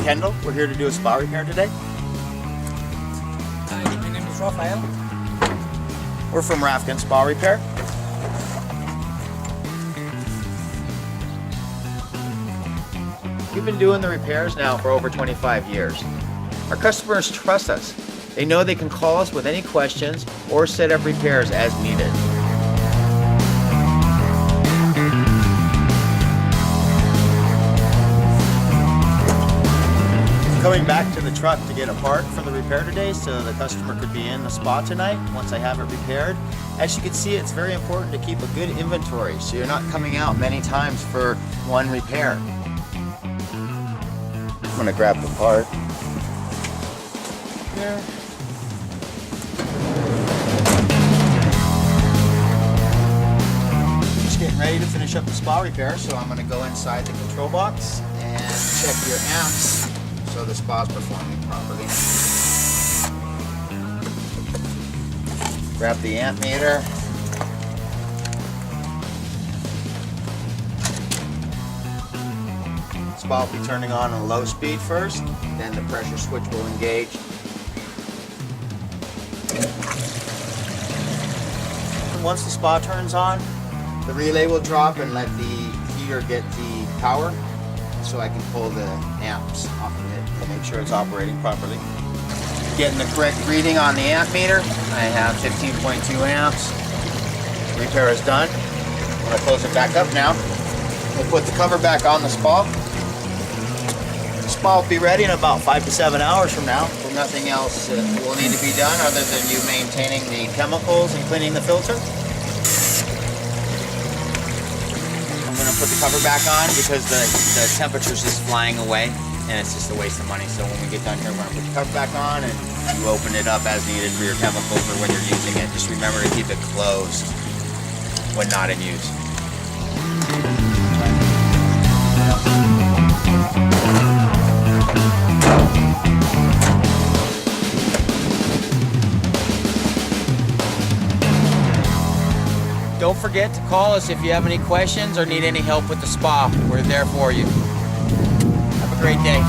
Kendal. We're here to do a spa repair today. Hi, my name is Rafael. We're from Rafken Spa Repair. We've been doing the repairs now for over 25 years. Our customers trust us. They know they can call us with any questions or set up repairs as needed. Coming back to the truck to get a part for the repair today so the customer could be in the spa tonight once I have it repaired. As you can see, it's very important to keep a good inventory so you're not coming out many times for one repair. I'm gonna grab the part here. Just getting ready to finish up the spa repair, so I'm gonna go inside the control box and check your amps so the spa's performing properly. Grab the amp meter. Spa will be turning on a low speed first, then the pressure switch will engage. Once the spa turns on, the relay will drop and let the heater get the power so I can pull the amps off of it to make sure it's operating properly. Getting the correct reading on the amp meter. I have 15.2 amps. Repair is done. I'm going to close it back up now. We'll put the cover back on the spa. The spa will be ready in about 5 to 7 hours from now. So nothing else will need to be done other than you maintaining the chemicals and cleaning the filter. I'm going to put the cover back on because the temperature's just flying away and it's just a waste of money. So when we get done here, we're going to put the cover back on and you open it up as needed for your chemicals or when you're using it. Just remember to keep it closed when not in use. Don't forget to call us if you have any questions or need any help with the spa. We're there for you. Have a great day.